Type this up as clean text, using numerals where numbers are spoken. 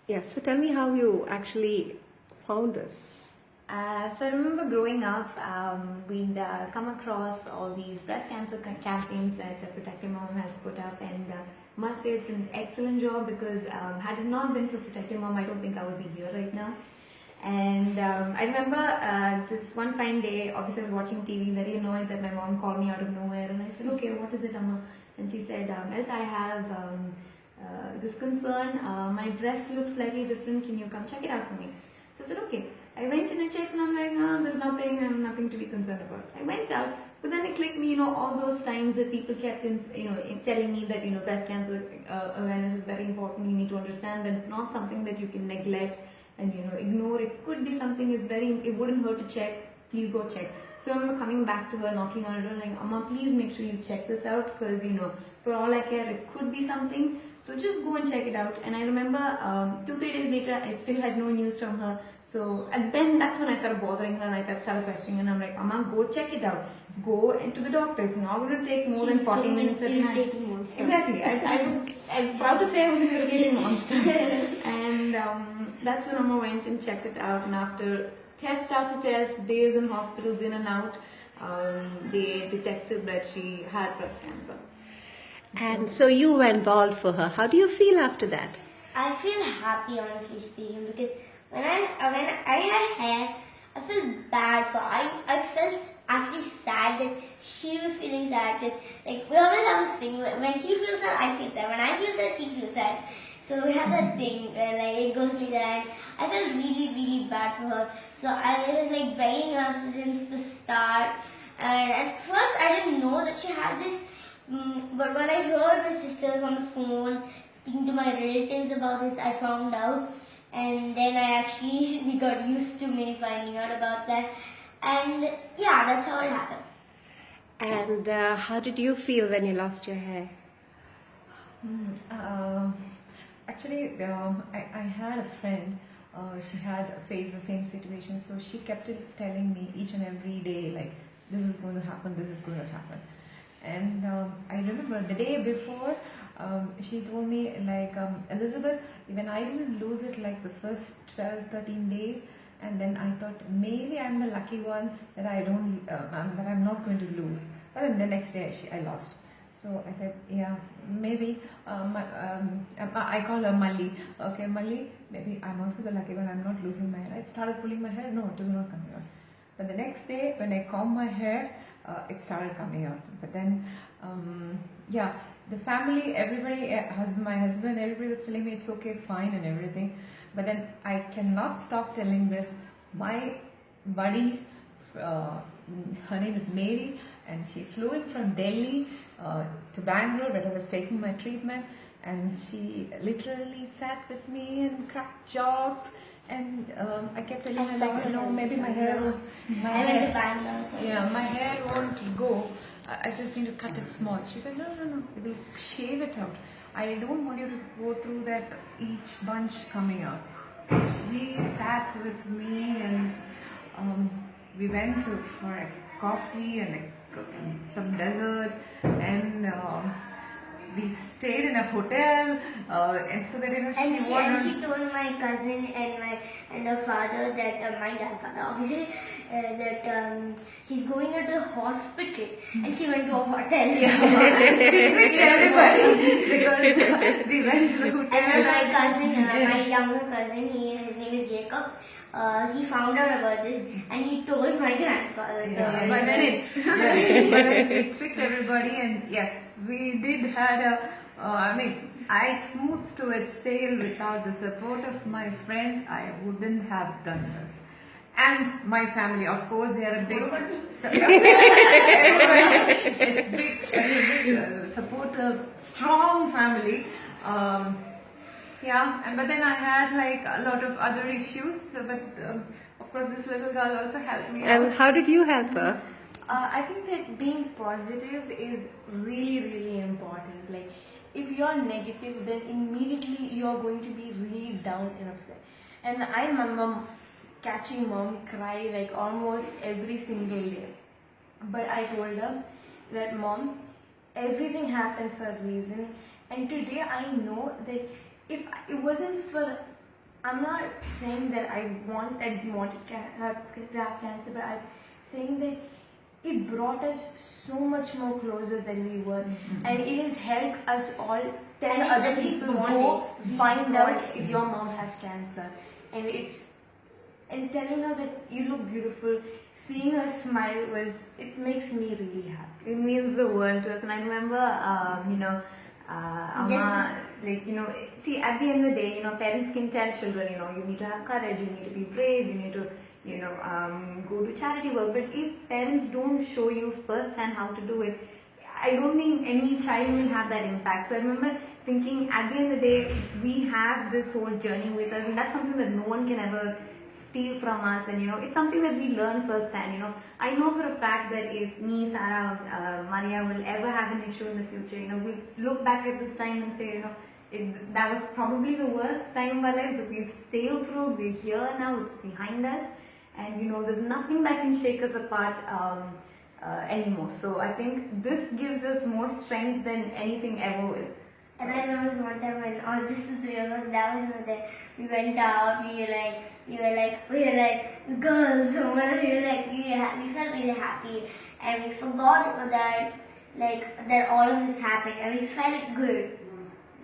Yeah, so tell me how you actually found this. So I remember growing up, we'd come across all these breast cancer campaigns that Protective Mom has put up, and must say it's an excellent job because had it not been for Protective Mom, I don't think I would be here right now. And I remember this one fine day, obviously I was watching TV, very annoyed that my mom called me out of nowhere, and I said, okay, what is it, Amma? And she said, Else I have this concern, my breast looks slightly different, can you come check it out for me? So I said, okay. I went in and checked and I'm like, no, there's nothing, nothing to be concerned about. I went out, but then it clicked me, all those times that people kept telling me that, breast cancer awareness is very important. You need to understand that it's not something that you can neglect and, ignore. It could be something, it wouldn't hurt to check. Please go check. So I'm coming back to her, knocking on her door, like, Amma, please make sure you check this out because, for all I care, it could be something. So just go and check it out. And I remember 2-3 days later, I still had no news from her. So and then that's when I started bothering her and I started questioning her. And I'm like, Amma, go check it out. Go to the doctor. It's not going to take more than 40 minutes at night. Exactly. I'm proud to say I was an irritating monster. And that's when Amma went and checked it out. And after test, days in hospitals in and out, they detected that she had breast cancer. And so you went bald for her. How do you feel after that? I feel happy, honestly speaking, because when I had hair, I felt bad for her. I felt actually sad that she was feeling sad because we always have this thing when she feels sad, I feel sad. When I feel sad, she feels sad. So we have that thing where it goes like that. I felt really, really bad for her. So I was begging her since the start. And at first I didn't know that she had this. But when I heard my sisters on the phone speaking to my relatives about this, I found out. And then we got used to me finding out about that. And yeah, that's how it happened. And how did you feel when you lost your hair? Actually, I had a friend, she had faced the same situation, so she kept telling me each and every day, like, this is going to happen, this is going to happen. And I remember the day before, she told me, like, Elizabeth, even I didn't lose it like the first 12-13 days, and then I thought maybe I'm the lucky one that that I'm not going to lose. But then the next day I lost. So I said, yeah, maybe. I call her Malli. Okay, Malli, maybe I'm also the lucky one. I'm not losing my hair. I started pulling my hair. No, it was not coming out. But the next day, when I combed my hair, it started coming out. But then, yeah, the family, everybody, my husband, everybody was telling me it's okay, fine, and everything. But then I cannot stop telling this. My buddy, her name is Mary, and she flew in from Delhi to Bangalore where I was taking my treatment, and she literally sat with me and cracked jokes, and I kept telling her, like, no, maybe my hair won't go. I just need to cut it small. She said, no, we will shave it out. I don't want you to go through that each bunch coming out. So she sat with me, and we went for a coffee and some desserts, and we stayed in a hotel, and so that she told my cousin and her father that my grandfather obviously that she's going into the hospital, and she went to a hotel. Yeah. We tricked everybody because we went to the hotel. And my cousin, my younger cousin, his name is Jacob. He found out about this and he told my grandfather. Yeah, but then we tricked everybody, and yes, we did had I smoothed to its sail. Without the support of my friends, I wouldn't have done this. And my family, of course, they are a big, it's big supportive, strong family. Yeah, but then I had like a lot of other issues, but of course this little girl also helped me. And how did you help her? I think that being positive is really, really important. Like, if you're negative, then immediately you're going to be really down and upset. And I remember catching mom cry like almost every single day. But I told her that, Mom, everything happens for a reason. And today I know that if it wasn't for I'm not saying that I wanted to have cancer, but I'm saying that it brought us so much more closer than we were, and it has helped us all tell And other we people, want go it. We find want out it. if your mom has cancer, and telling her that you look beautiful, seeing her smile it makes me really happy. It means the world to us. And I remember, Amma, see, at the end of the day, parents can tell children, you need to have courage, you need to be brave, you need to, go to charity work. But if parents don't show you firsthand how to do it, I don't think any child will have that impact. So I remember thinking, at the end of the day, we have this whole journey with us, and that's something that no one can ever steal from us. And it's something that we learn firsthand. I know for a fact that if me, Sarah, Maria will ever have an issue in the future, we look back at this time and say, that was probably the worst time of our life, but we've sailed through. We're here now. It's behind us, and there's nothing that can shake us apart anymore. So I think this gives us more strength than anything ever will. And I remember one time when just the three of us, that was not there. We went out, we were like girls, so we felt really happy, and we forgot that that all of this happened, and we felt good.